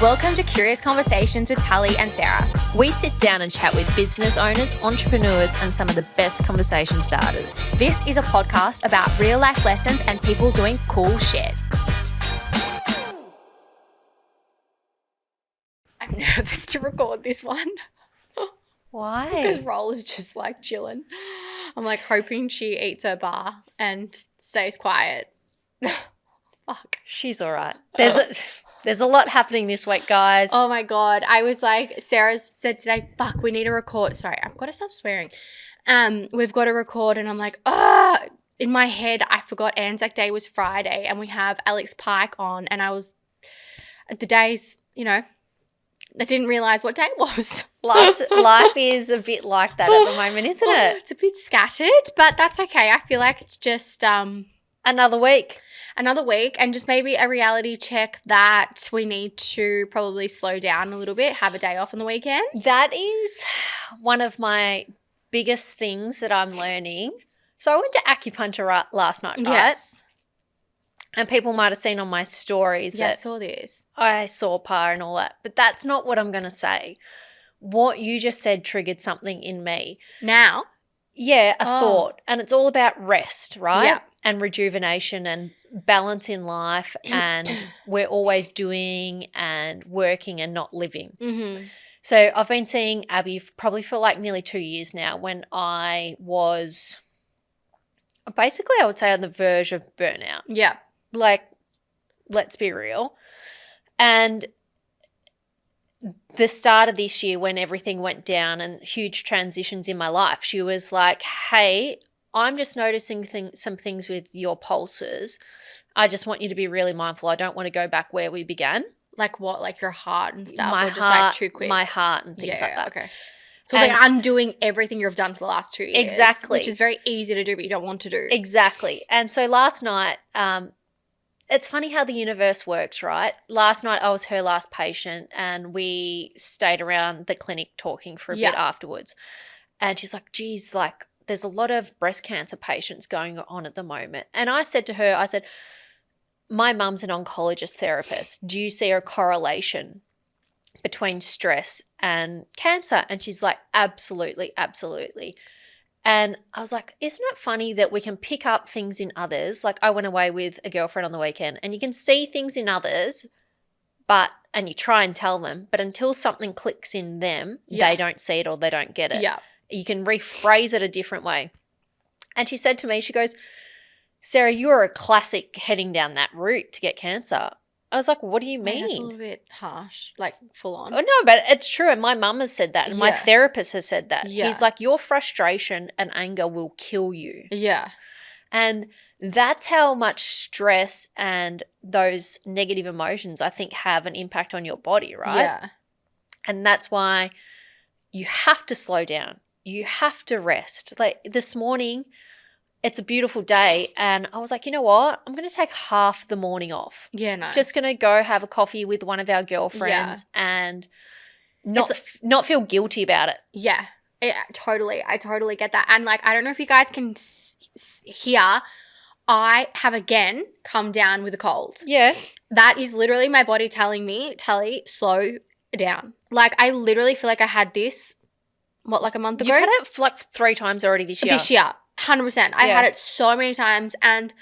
Welcome to Curious Conversations with Tully and Sarah. We sit down and chat with business owners, entrepreneurs, and some of the best conversation starters. This is a podcast about real life lessons and people doing cool shit. I'm nervous to record this one. Why? Because Roll is just like chilling. I'm like hoping she eats her bar and stays quiet. Fuck. She's all right. There's a lot happening this week, guys. Oh my God. I was like, Sarah said today, fuck, we need to record. Sorry, I've got to stop swearing. We've got to record. And I'm like, in my head, I forgot Anzac Day was Friday and we have Alex Pike on. And I was, the days, I didn't realize what day it was. Life is a bit like that at the moment, isn't it? It's a bit scattered, but that's okay. I feel like it's just Another week and just maybe a reality check that we need to probably slow down a little bit, have a day off on the weekend. That is one of my biggest things that I'm learning. So I went to acupuncture last night, right? Yes. And people might have seen on my stories Yeah, I that saw this. I saw Pa and all that. But that's not what I'm going to say. What you just said triggered something in me. Now? Yeah, a thought. And it's all about rest, right? Yeah. And rejuvenation and balance in life, and we're always doing and working and not living. Mm-hmm. So I've been seeing Abby probably for like nearly 2 years now, when I was basically, I would say, on the verge of burnout. Yeah. Like, let's be real. And the start of this year, when everything went down and huge transitions in my life, she was like, hey, I'm just noticing some things with your pulses. I just want you to be really mindful. I don't want to go back where we began. Like what? Like your heart and stuff? My or just heart, like too quick? My heart and things like that. Okay. So it's like undoing everything you've done for the last 2 years. Exactly. Which is very easy to do, but you don't want to do. Exactly. And so last night, it's funny how the universe works, right? Last night I was her last patient and we stayed around the clinic talking for a bit afterwards. And she's like, geez, like there's a lot of breast cancer patients going on at the moment. And I said to her, I said, my mum's an oncologist therapist. Do you see a correlation between stress and cancer? And she's like, absolutely, absolutely. And I was like, isn't it funny that we can pick up things in others? Like I went away with a girlfriend on the weekend and you can see things in others, and you try and tell them, but until something clicks in them, they don't see it or they don't get it. Yeah. You can rephrase it a different way. And she said to me, she goes, Sarah, you are a classic heading down that route to get cancer. I was like, what do you mean? That's a little bit harsh, like full on. Oh, no, but it's true. And my mum has said that. And my therapist has said that. Yeah. He's like, your frustration and anger will kill you. Yeah. And that's how much stress and those negative emotions, I think, have an impact on your body, right? Yeah. And that's why you have to slow down. You have to rest. Like this morning, it's a beautiful day and I was like, you know what? I'm going to take half the morning off. Yeah, nice. Just going to go have a coffee with one of our girlfriends and not feel guilty about it. Yeah, totally. I totally get that. And like, I don't know if you guys can hear, I have again come down with a cold. Yeah. That is literally my body telling me, Tully, slow down. Like I literally feel like I had this, like a month ago? You've had it like 3 times already this year. 100%. I had it so many times and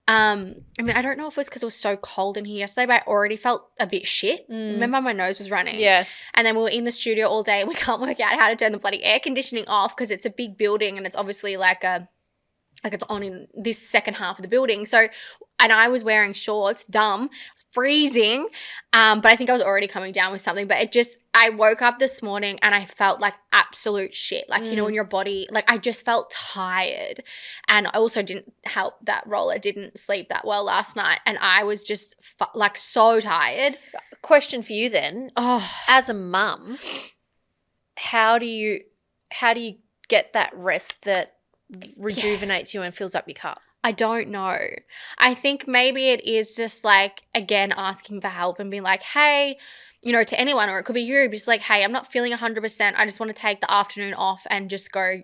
I mean, I don't know if it was because it was so cold in here yesterday, but I already felt a bit shit. Remember my nose was running. Yeah. And then we were in the studio all day and we can't work out how to turn the bloody air conditioning off because it's a big building and it's obviously like it's on in this second half of the building. So, and I was wearing shorts, dumb. It was freezing. But I think I was already coming down with something. But I woke up this morning and I felt like absolute shit. Like, when your body, like I just felt tired. And I also didn't help that Roller didn't sleep that well last night. And I was just like so tired. Question for you then. As a mum, how do you get that rest that rejuvenates you and fills up your cup? I don't know. I think maybe it is just like, again, asking for help and being like, hey, to anyone, or it could be you, just like, hey, I'm not feeling 100%. I just want to take the afternoon off and just go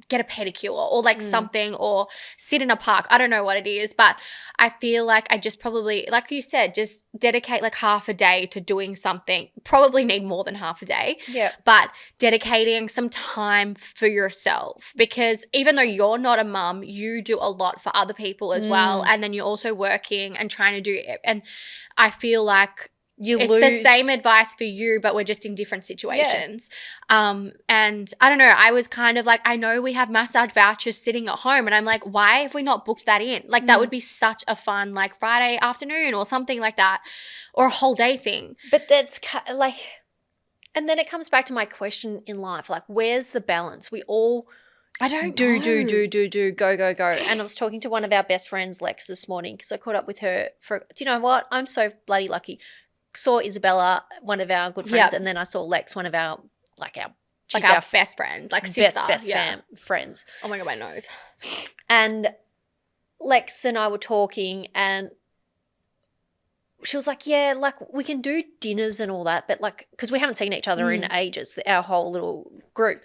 get a pedicure or like something, or sit in a park. I don't know what it is, but I feel like I just probably, like you said, just dedicate like half a day to doing something. Probably need more than half a day. Yeah. But dedicating some time for yourself, because even though you're not a mum, you do a lot for other people as well. And then you're also working and trying to do it. And I feel like it's the same advice for you, but we're just in different situations. And I don't know, I was kind of like, I know we have massage vouchers sitting at home, and I'm like, why have we not booked that in? Like that would be such a fun like Friday afternoon or something like that, or a whole day thing. But that's like, and then it comes back to my question in life, like where's the balance? We all I don't do, go. And I was talking to one of our best friends, Lex, this morning, because I caught up with her do you know what? I'm so bloody lucky. Saw Isabella, one of our good friends, and then I saw Lex, one of our she's our best friend, like sister. Best friends. Oh my God, my nose. And Lex and I were talking, and she was like, yeah, like we can do dinners and all that, but like, because we haven't seen each other in ages, our whole little group.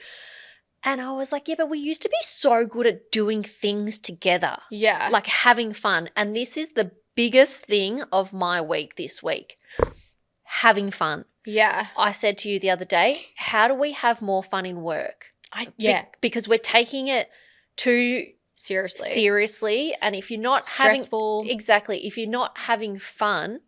And I was like, yeah, but we used to be so good at doing things together. Yeah. Like having fun. And this is the biggest thing of my week this week. Having fun. Yeah. I said to you the other day, how do we have more fun in work? Because we're taking it too seriously. And if you're not stressful. If you're not having fun,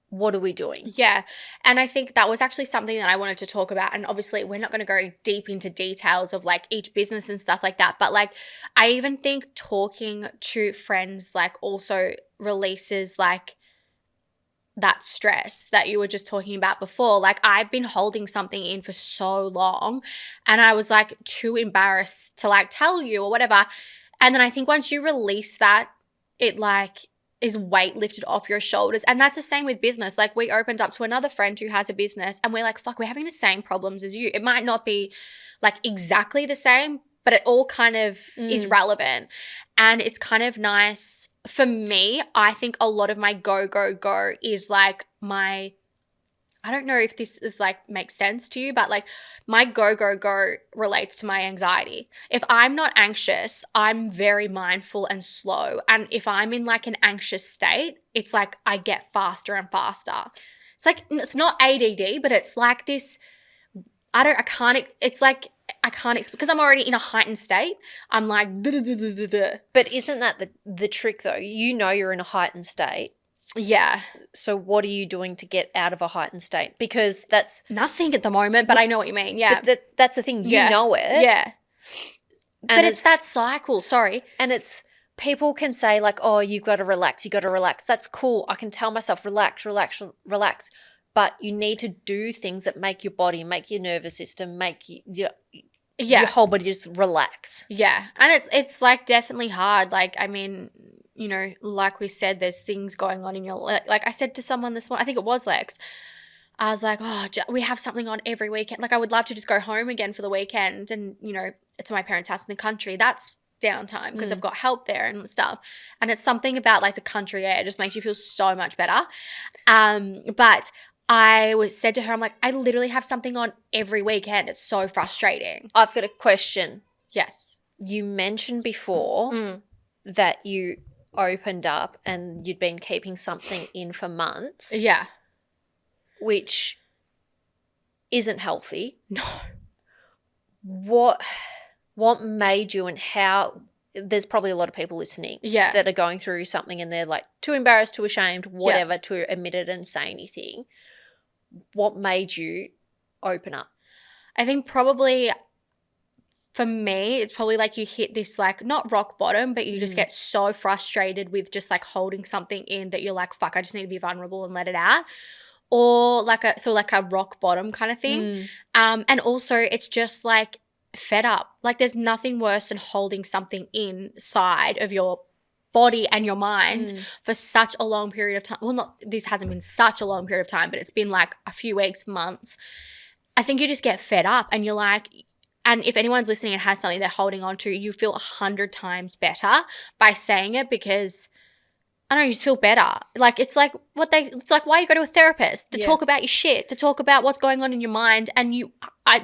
what are we doing? Yeah. And I think that was actually something that I wanted to talk about. And obviously we're not going to go deep into details of like each business and stuff like that. But like I even think talking to friends like also releases like that stress that you were just talking about before. Like I've been holding something in for so long, and I was like too embarrassed to like tell you or whatever. And then I think once you release that, it like is weight lifted off your shoulders. And that's the same with business. Like we opened up to another friend who has a business, and we're like, fuck, we're having the same problems as you. It might not be like exactly the same, but it all kind of is relevant. And it's kind of nice for me. I think a lot of my go is like I don't know if this is like makes sense to you, but like my go relates to my anxiety. If I'm not anxious, I'm very mindful and slow. And if I'm in like an anxious state, it's like I get faster and faster. It's like, it's not ADD, but it's like this, I can't because I'm already in a heightened state. I'm like, But isn't that the trick though? You know you're in a heightened state. Yeah. So what are you doing to get out of a heightened state? Because that's nothing at the moment, but I know what you mean. Yeah. But that's the thing. You know it. Yeah. But it's that cycle. Sorry. And it's people can say like, oh, you've got to relax. You got to relax. That's cool. I can tell myself relax. But you need to do things that make your body, make your nervous system, make your whole body just relax. Yeah. And it's like definitely hard. Like, I mean, you know, like we said, there's things going on in your, like I said to someone this morning, I think it was Lex, I was like, oh, we have something on every weekend. Like I would love to just go home again for the weekend and, you know, to my parents' house in the country. That's downtime because I've got help there and stuff. And it's something about like the country air. It just makes you feel so much better. But I said to her, I'm like, I literally have something on every weekend. It's so frustrating. I've got a question. Yes. You mentioned before that you opened up and you'd been keeping something in for months. Yeah. Which isn't healthy. No. What made you, and how, there's probably a lot of people listening that are going through something and they're like too embarrassed, too ashamed, whatever, to admit it and say anything. What made you open up? I think probably for me, it's probably like you hit this like not rock bottom, but you just get so frustrated with just like holding something in that you're like, fuck, I just need to be vulnerable and let it out. Or like a rock bottom kind of thing. And also it's just like fed up. Like there's nothing worse than holding something inside of your body and your mind for such a long period of time. Well, this hasn't been such a long period of time, but it's been like a few weeks, months. I think you just get fed up and you're like, and if anyone's listening and has something they're holding on to, you feel 100 times better by saying it because I don't know, you just feel better. Like, it's like why you go to a therapist, to talk about your shit, to talk about what's going on in your mind. And I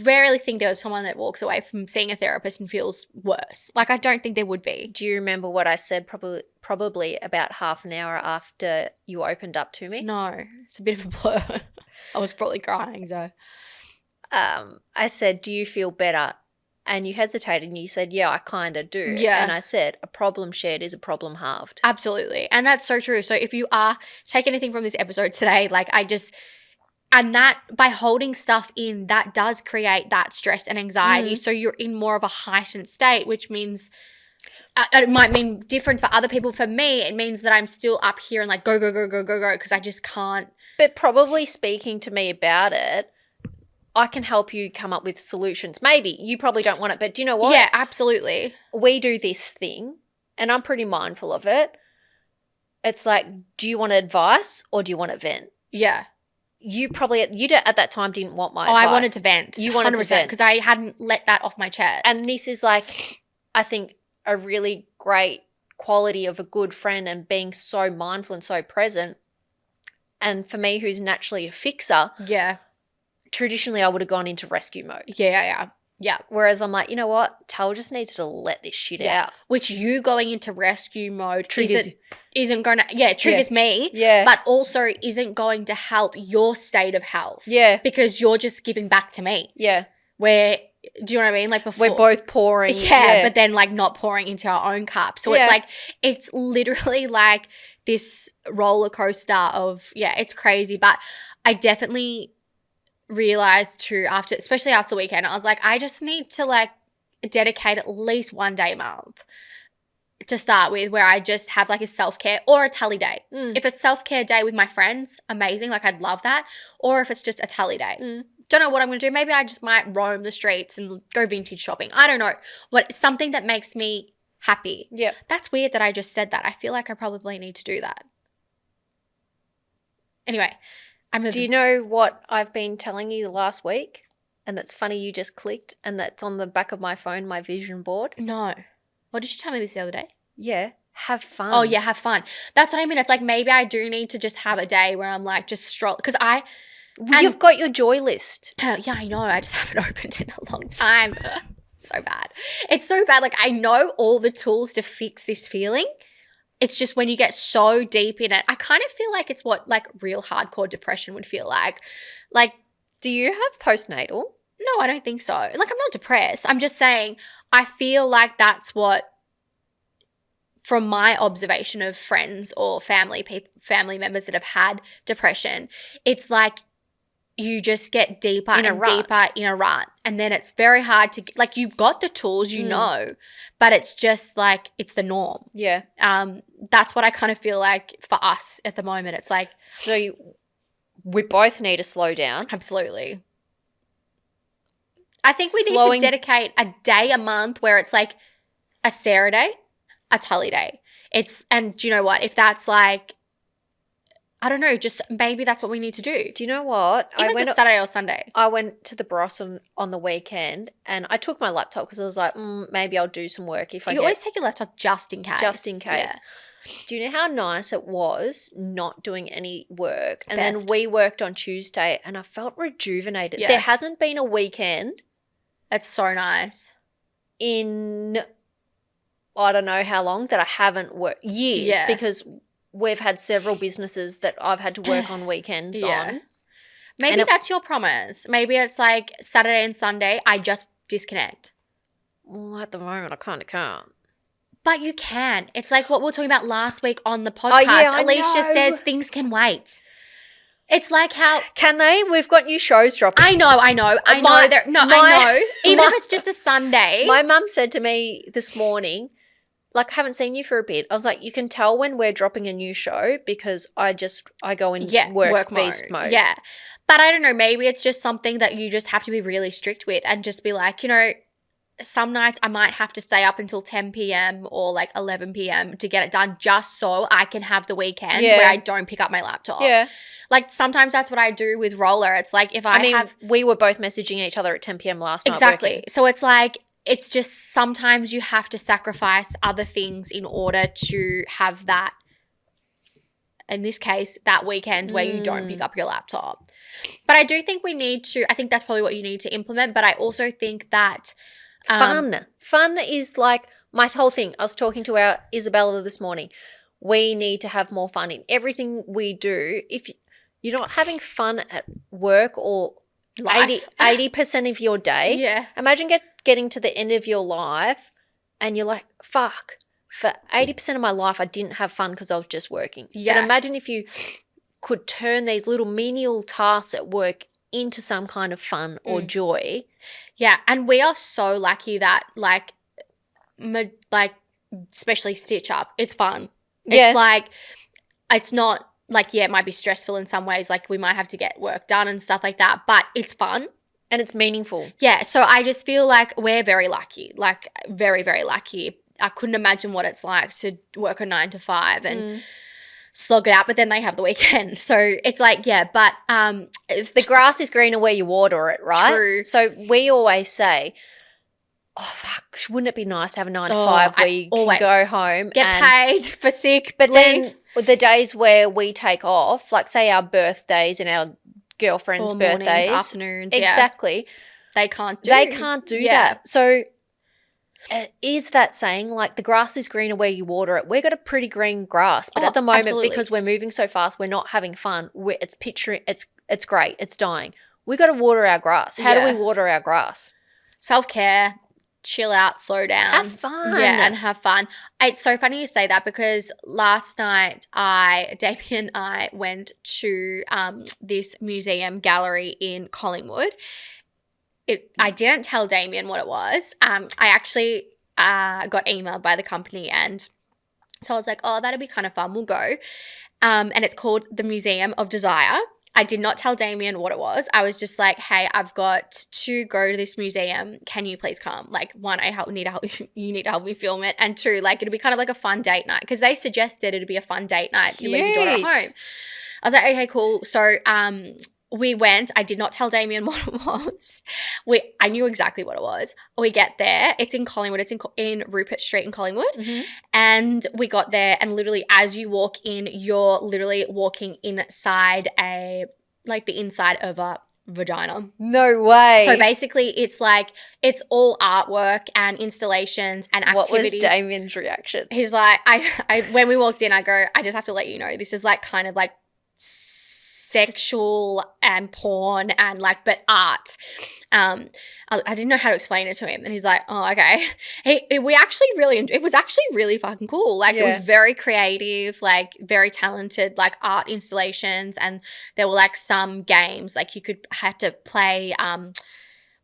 rarely think there was someone that walks away from seeing a therapist and feels worse. Like, I don't think there would be. Do you remember what I said probably about half an hour after you opened up to me? No, it's a bit of a blur. I was probably crying, so. I said, do you feel better? And you hesitated and you said, yeah, I kind of do. Yeah. And I said, a problem shared is a problem halved. Absolutely. And that's so true. So if you are, take anything from this episode today, like and that by holding stuff in, that does create that stress and anxiety. So you're in more of a heightened state, which means it might mean different for other people. For me, it means that I'm still up here and like go, because I just can't. But probably speaking to me about it, I can help you come up with solutions. Maybe you probably don't want it, but do you know what? Yeah, absolutely. We do this thing and I'm pretty mindful of it. It's like, do you want advice or do you want to vent? Yeah. You at that time didn't want my advice. I wanted to vent. You wanted to vent. Because I hadn't let that off my chest. And this is like, I think, a really great quality of a good friend and being so mindful and so present. And for me, who's naturally a fixer. Yeah. Traditionally, I would have gone into rescue mode. Yeah. Whereas I'm like, you know what? Tal just needs to let this shit out. Which you going into rescue mode isn't going to, triggers me. Yeah. But also isn't going to help your state of health. Yeah. Because you're just giving back to me. Yeah. Where, do you know what I mean? Like before. We're both pouring. Yeah, but then like not pouring into our own cup. So it's like, it's literally like this roller coaster of, it's crazy. But I definitely realized too, especially after the weekend, I was like, I just need to like dedicate at least one day a month to start with where I just have like a self-care or a Tully day. If it's self-care day with my friends, amazing, like I'd love that. Or if it's just a Tully day. Don't know what I'm going to do. Maybe I just might roam the streets and go vintage shopping. I don't know. Something that makes me happy. Yeah. That's weird that I just said that. I feel like I probably need to do that. Anyway. Do you know what I've been telling you the last week? And that's funny you just clicked and that's on the back of my phone, my vision board. No. What did you tell me this the other day? Yeah. Have fun. Oh, yeah, have fun. That's what I mean. It's like maybe I do need to just have a day where I'm like just stroll. Because you've got your joy list. Yeah, I know. I just haven't opened in a long time. So bad. It's so bad. Like I know all the tools to fix this feeling. It's just when you get so deep in it, I kind of feel like it's what like real hardcore depression would feel like. Like, do you have postnatal? No, I don't think so. Like, I'm not depressed. I'm just saying I feel like that's what, from my observation of friends or family members that have had depression, it's like you just get deeper and deeper in a rut. And then it's very hard to, like, you've got the tools, you know, but it's just like, it's the norm. Yeah. That's what I kind of feel like for us at the moment. It's like. So we both need to slow down. Absolutely. I think we need to dedicate a day a month where it's like a Sarah day, a Tully day. And do you know what? If that's like, I don't know, just maybe that's what we need to do. Do you know what? Even if it's a Saturday or Sunday. I went to the Bros on the weekend and I took my laptop because I was like, maybe I'll do some work if I always take your laptop just in case. Just in case. Yeah. Do you know how nice it was not doing any work? And then we worked on Tuesday and I felt rejuvenated. Yeah. There hasn't been a weekend. It's so nice. In I don't know how long that I haven't worked. Years. Yeah. Because we've had several businesses that I've had to work on weekends on. Maybe that's your promise. Maybe it's like Saturday and Sunday, I just disconnect. Well, at the moment, I kind of can't. But you can. It's like what we were talking about last week on the podcast. Oh, yeah, Alicia says things can wait. It's like how – Can they? We've got new shows dropping. I know. I know. I know. Even if it's just a Sunday. My mum said to me this morning, like, I haven't seen you for a bit. I was like, you can tell when we're dropping a new show because I go in work beast mode. Yeah. But I don't know. Maybe it's just something that you just have to be really strict with and just be like, you know, some nights I might have to stay up until 10 p.m. or like 11 p.m. to get it done just so I can have the weekend where I don't pick up my laptop. Yeah. Like sometimes that's what I do with Roller. It's like if we were both messaging each other at 10 p.m. last night. Exactly. So it's like it's just sometimes you have to sacrifice other things in order to have that, in this case, that weekend where you don't pick up your laptop. But I do think I think that's probably what you need to implement. But I also think that Fun is like my whole thing. I was talking to our Isabella this morning. We need to have more fun in everything we do. If you're not having fun at work or life. 80% of your day, imagine getting to the end of your life and you're like, fuck, for 80% of my life I didn't have fun because I was just working. Yeah. But imagine if you could turn these little menial tasks at work into some kind of fun or joy. Yeah, and we are so lucky that like especially Stitch Up, it's fun. Yeah. It's like, it's not like, it might be stressful in some ways, like we might have to get work done and stuff like that, but it's fun. And it's meaningful. Yeah, so I just feel like we're very lucky, like very, very lucky. I couldn't imagine what it's like to work a 9 to 5 and slog it out, but then they have the weekend. So it's like, but if the grass is greener where you water it, right? True. So we always say, oh, fuck, wouldn't it be nice to have a 9 to 5 where you can go home. Get paid for sick, but leave. Then the days where we take off, like say our birthdays and our girlfriends' birthdays. Mornings, afternoons. Exactly. They can't do that. So it is that saying, like the grass is greener where you water it. We've got a pretty green grass, but at the moment, because we're moving so fast, we're not having fun. It's great. It's dying. We've got to water our grass. How do we water our grass? Self-care, chill out, slow down. Have fun. Yeah, and have fun. It's so funny you say that because last night Damien and I went to this museum gallery in Collingwood. I didn't tell Damien what it was. I actually got emailed by the company, and so I was like, oh, that'd be kind of fun. We'll go. And it's called the Museum of Desire. I did not tell Damien what it was. I was just like, hey, I've got to go to this museum. Can you please come? Like, one, you need to help me film it. And two, like, it'll be kind of like a fun date night because they suggested it'd be a fun date night. You leave your daughter at home. I was like, okay, cool. So we went. I did not tell Damien what it was. I knew exactly what it was. We get there. It's in Collingwood. It's in Rupert Street in Collingwood. Mm-hmm. And we got there, and literally as you walk in, you're literally walking inside the inside of a vagina. No way. So basically it's like, it's all artwork and installations and activities. What was Damien's reaction? He's like, I when we walked in, I go, I just have to let you know, this is like kind of like sexual and porn and like, but art. I didn't know how to explain it to him, and he's like, oh, okay. It was actually really fucking cool. Like, it was very creative, like very talented, like art installations, and there were like some games, like you had to play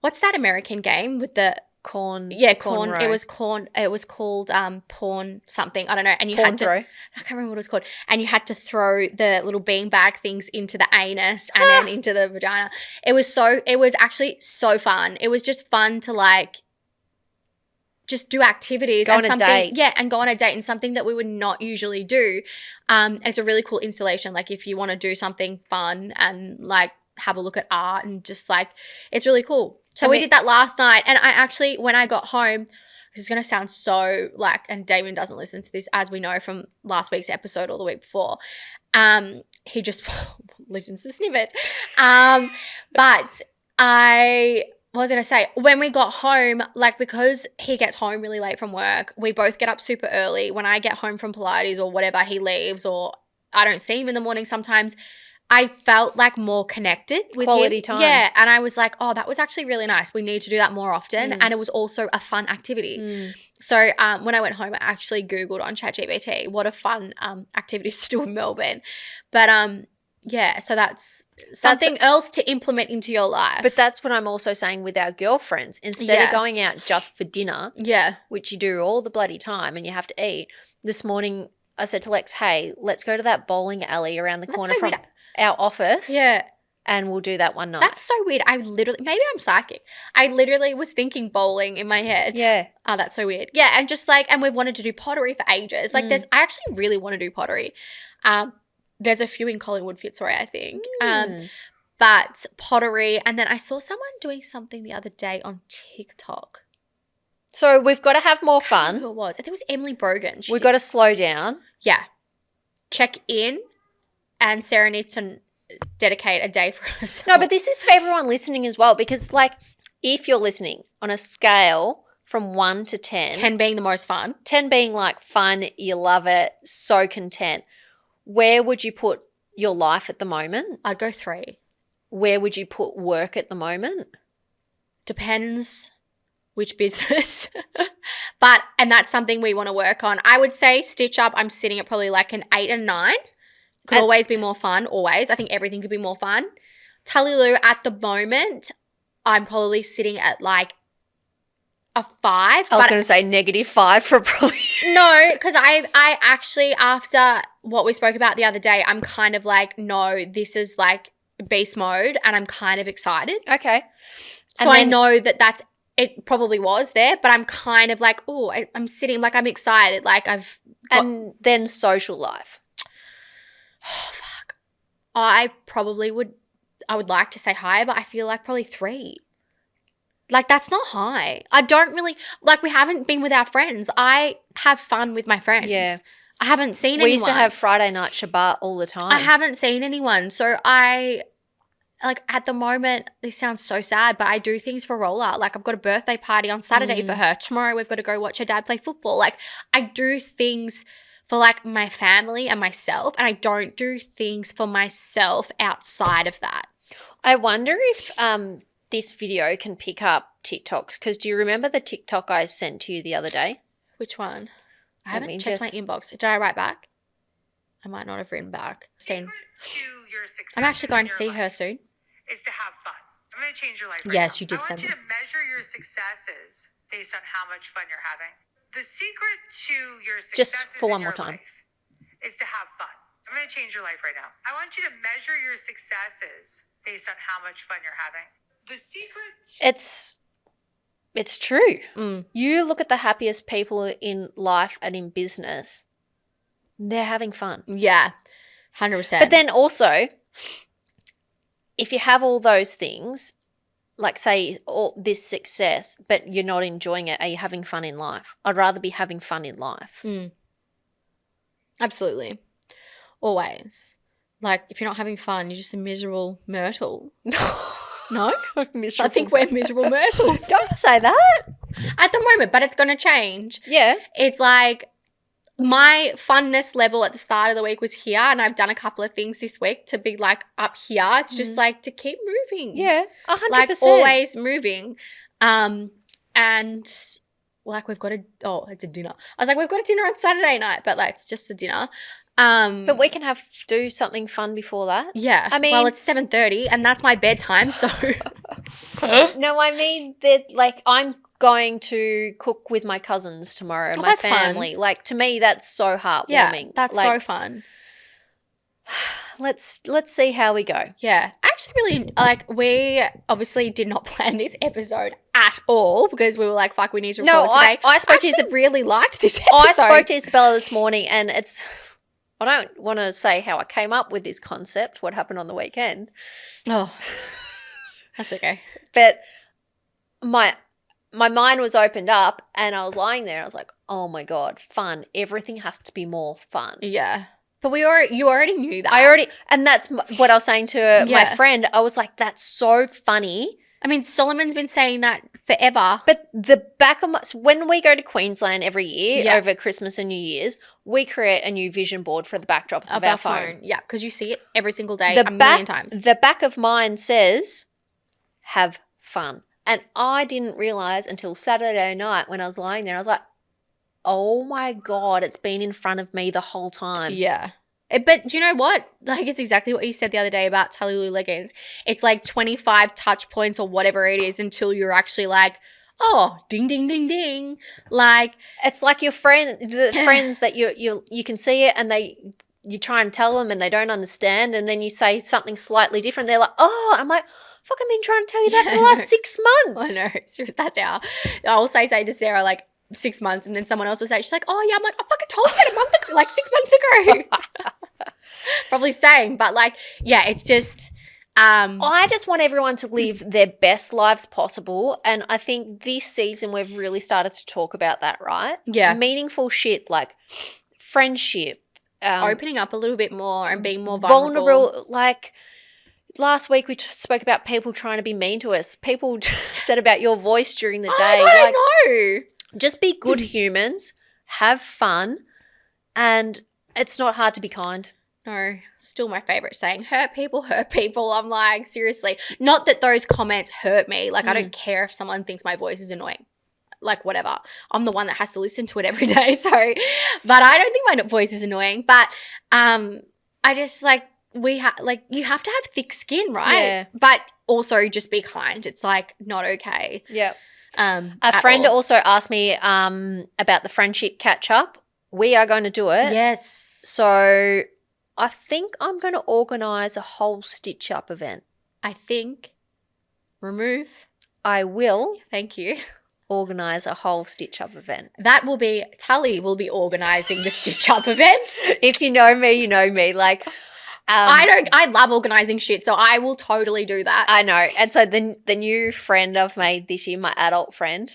what's that American game with the corn? Yeah, corn. It was corn. It was called porn something. I don't know. And you had to. I can't remember what it was called. And you had to throw the little beanbag things into the anus and then into the vagina. It was actually so fun. It was just fun to like just do activities. Go on a date. Yeah, and go on a date, and something that we would not usually do. And it's a really cool installation. Like if you want to do something fun and like have a look at art and just like, it's really cool. So we did that last night, and I actually, when I got home, this is going to sound so like, and Damien doesn't listen to this, as we know from last week's episode or the week before. He just listens to snippets. But what was I going to say? When we got home, like because he gets home really late from work, we both get up super early. When I get home from Pilates or whatever, he leaves, or I don't see him in the morning sometimes. I felt like more connected with quality him. time. Yeah, and I was like, oh, that was actually really nice. We need to do that more often. And it was also a fun activity. So when I went home, I actually Googled on ChatGPT what are fun activities to do in Melbourne. But yeah, so that's something else to implement into your life. But that's what I'm also saying with our girlfriends. Instead of going out just for dinner, which you do all the bloody time and you have to eat, this morning I said to Lex, hey, let's go to that bowling alley around the corner from our office. Yeah. And we'll do that one night. That's so weird. Maybe I'm psychic. I literally was thinking bowling in my head. Yeah. Oh, that's so weird. Yeah. And just like, and we've wanted to do pottery for ages. Like I actually really want to do pottery. There's a few in Collingwood, Fitzroy, I think. But pottery. And then I saw someone doing something the other day on TikTok. So we've got to have more I don't know fun. who it was. I think it was Emily Brogan. We've got to slow down. Yeah. Check in, and Sarah needs to dedicate a day for herself. No, but this is for everyone listening as well, because like if you're listening on a scale from 1 to 10, 10 being the most fun. 10 being like fun, you love it, so content, where would you put your life at the moment? I'd go 3. Where would you put work at the moment? Depends which business. And that's something we want to work on. I would say Stitch Up, I'm sitting at probably like an 8 and 9. Could always be more fun, always. I think everything could be more fun. Tully Lou, at the moment, I'm probably sitting at like a 5. I was going to say -5 for probably. No, because I actually, after what we spoke about the other day, I'm kind of like, no, this is like beast mode, and I'm kind of excited. Okay. So I know it probably was there, but I'm kind of like, oh, I'm sitting, like I'm excited. Like and then social life. Oh, fuck. I would like to say higher, but I feel like probably 3. Like, that's not high. I don't really, like, we haven't been with our friends. I have fun with my friends. Yeah. I haven't seen anyone. We used to have Friday night Shabbat all the time. I haven't seen anyone. So at the moment, this sounds so sad, but I do things for Rolla. Like, I've got a birthday party on Saturday for her. Tomorrow we've got to go watch her dad play football. Like, I do things for like my family and myself, and I don't do things for myself outside of that. I wonder if this video can pick up TikToks, because do you remember the TikTok I sent to you the other day? Which one? I haven't checked my inbox. Did I write back? I might not have written back. I'm actually going to see her soon. Is to have fun. I'm going to change your life. Yes, you did I want send you this. to measure your successes based on how much fun you're having. The secret to your successes Just for one in more your time. life is to have fun. I'm going to change your life right now. I want you to measure your successes based on how much fun you're having. The secret. It's true. Mm. You look at the happiest people in life and in business, they're having fun. Yeah, 100%. But then also, if you have all those things, like say all this success, but you're not enjoying it, are you having fun in life? I'd rather be having fun in life. Absolutely. Always. Like, if you're not having fun, you're just a miserable myrtle. No? I think we're miserable myrtles. Don't say that. At the moment, but it's going to change. Yeah. It's like my funness level at the start of the week was here, and I've done a couple of things this week to be like up here. It's just like to keep moving. Yeah, 100%. Like always moving. And like we've got it's a dinner. I was like, we've got a dinner on Saturday night, but like it's just a dinner. But we can do something fun before that. Yeah. I mean, well, it's 7:30 and that's my bedtime, so No, I mean that like I'm going to cook with my cousins tomorrow, my that's family. fun. Like to me that's so heartwarming. Yeah, that's like, so fun. Let's see how we go. Yeah. Actually really like we obviously did not plan this episode at all because we were like, fuck, we need to record today. I spoke to actually really liked this episode. I spoke to Isabella this morning, and I don't want to say how I came up with this concept, what happened on the weekend. Oh, that's okay. But my mind was opened up, and I was lying there. And I was like, oh my God, fun. Everything has to be more fun. Yeah. But you already knew that. And that's what I was saying to my friend. I was like, that's so funny. I mean, Solomon's been saying that forever. But the back of when we go to Queensland every year over Christmas and New Year's, we create a new vision board for the backdrops of our phone. Yeah, because you see it every single day a million times. The back of mine says, have fun. And I didn't realize until Saturday night when I was lying there, I was like, oh my God, it's been in front of me the whole time. Yeah. But do you know what? Like, it's exactly what you said the other day about Tully Lou leggings. It's like 25 touch points or whatever it is until you're actually like, oh, ding, ding, ding, ding. Like, it's like your friends that you can see it and you try and tell them and they don't understand, and then you say something slightly different. They're like, oh, I'm like, fuck, I've been trying to tell you that for the last 6 months. I know. Seriously, that's how I'll say to Sarah, like, 6 months, and then someone else will say, she's like, oh yeah, I'm like, I fucking told you that a month ago, like 6 months ago. Probably same, but like, yeah, it's just, I just want everyone to live their best lives possible. And I think this season we've really started to talk about that, right? Yeah. Meaningful shit like friendship. Opening up a little bit more and being more vulnerable. Vulnerable. Like last week we spoke about people trying to be mean to us. People said about your voice during the day. I don't know. Just be good humans. Have fun. And it's not hard to be kind. No, still my favorite saying, hurt people. I'm like, seriously. Not that those comments hurt me. Like, I don't care if someone thinks my voice is annoying. Like, whatever. I'm the one that has to listen to it every day. So, but I don't think my voice is annoying. But I just like, you have to have thick skin, right? Yeah. But also just be kind. It's like not okay. Yeah. A friend also asked me about the friendship catch up. We are going to do it. Yes. So I think I'm going to organise a whole stitch up event. I will. Thank you. Organise a whole stitch up event. That will be, Tully will be organising the stitch up event. If you know me, you know me. Like, I love organising shit, so I will totally do that. I know. And so the new friend I've made this year, my adult friend,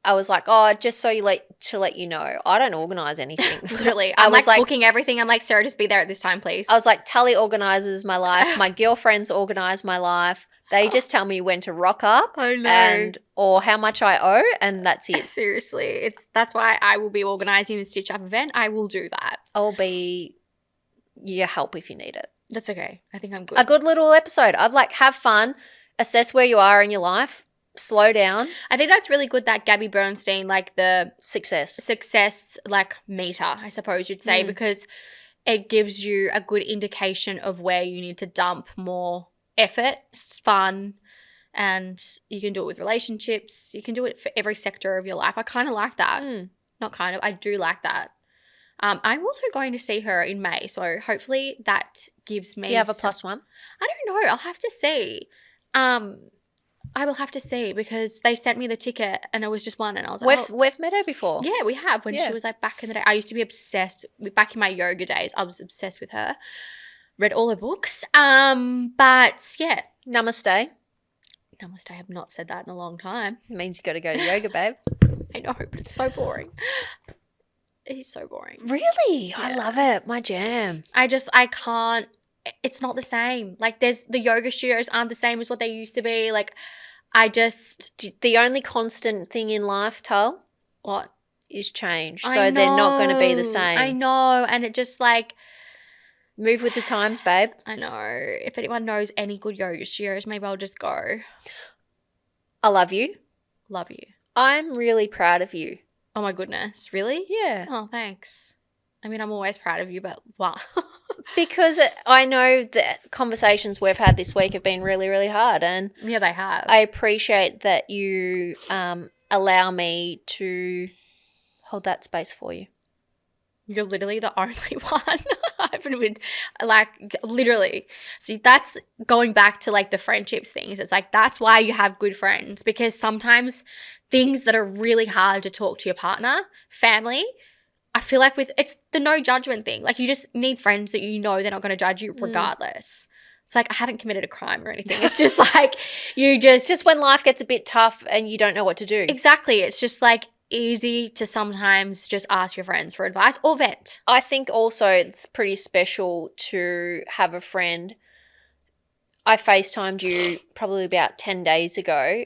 I was like, oh, just so to let you know, I don't organise anything. Literally. I was like booking everything. I'm like, Sarah, just be there at this time, please. I was like, Tully organises my life. My girlfriends organise my life. They just tell me when to rock up. I know. Or how much I owe, and that's it. Seriously. That's why I will be organising the Stitch Up event. I will do that. I'll be your help if you need it. That's okay. I think I'm good. A good little episode. I'd like have fun, assess where you are in your life. Slow down. I think that's really good that Gabby Bernstein, like the success like meter, I suppose you'd say, because it gives you a good indication of where you need to dump more effort, fun, and you can do it with relationships. You can do it for every sector of your life. I kind of like that. Not kind of. I do like that. I'm also going to see her in May, so hopefully that gives me. Do you have a +1? I don't know. I'll have to see. I will have to see because they sent me the ticket and it was just one and I was like, we've met her before. Yeah, we have when she was like back in the day. I used to be obsessed back in my yoga days. I was obsessed with her. Read all her books. But yeah. Namaste. I have not said that in a long time. It means you got to go to yoga, babe. I know, but it's so boring. It is so boring. Really? Yeah. I love it. My jam. I can't. It's not the same. Like the yoga studios aren't the same as what they used to be. Like the only constant thing in life, Tull, what is change. So they're not going to be the same. I know. And it just like move with the times, babe. I know. If anyone knows any good yoga studios, maybe I'll just go. I love you. Love you. I'm really proud of you. Oh my goodness. Really? Yeah. Oh, thanks. I mean, I'm always proud of you, but wow. Because I know that conversations we've had this week have been really, really hard. And yeah, they have. I appreciate that you allow me to hold that space for you. You're literally the only one I've been like literally. So that's going back to like the friendships things. It's like that's why you have good friends, because sometimes things that are really hard to talk to your partner, family, I feel like it's the no judgment thing. Like you just need friends that you know they're not going to judge you regardless. It's like I haven't committed a crime or anything. It's just like you just when life gets a bit tough and you don't know what to do. Exactly. It's just like easy to sometimes just ask your friends for advice or vent. I think also it's pretty special to have a friend. I FaceTimed you probably about 10 days ago.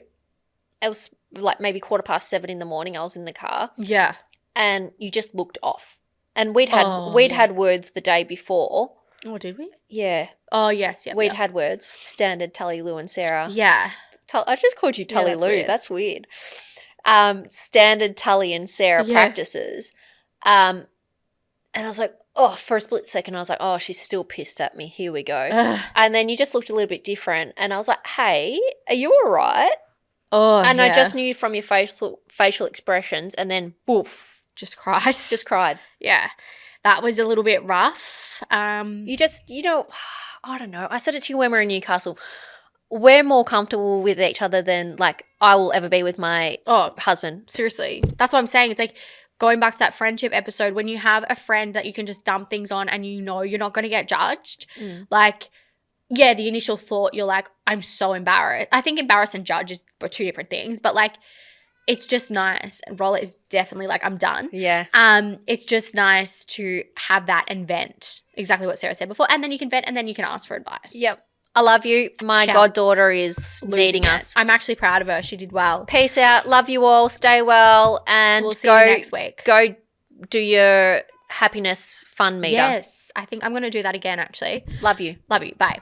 It was like maybe 7:15 in the morning. I was in the car. Yeah. And you just looked off. And we'd had words the day before. Oh, did we? Yeah. Oh, yes. Yeah. We'd had words. Standard Tully, Lou and Sarah. Yeah. I just called you Tully Lou. That's weird. Standard Tully and Sarah practices. And I was like, for a split second, I was like, oh, she's still pissed at me. Here we go. And then you just looked a little bit different. And I was like, hey, are you all right? Oh, and I just knew from your facial expressions, and then boof. Just cried. Yeah. That was a little bit rough. I don't know. I said it to you when we were in Newcastle. We're more comfortable with each other than like I will ever be with my husband. Seriously. That's what I'm saying. It's like going back to that friendship episode, when you have a friend that you can just dump things on and you know you're not going to get judged. Like yeah, the initial thought, you're like, I'm so embarrassed. I think embarrassed and judge are two different things, but like, it's just nice. And roller is definitely like, I'm done. Yeah. It's just nice to have that and vent. Exactly what Sarah said before. And then you can vent and then you can ask for advice. Yep. I love you. My Shout. goddaughter is Losing needing it. us. I'm actually proud of her. She did well. Peace out. Love you all. Stay well. And We'll see you next week. Go do your happiness fun meter. Yes. I think I'm going to do that again, actually. Love you. Love you. Bye.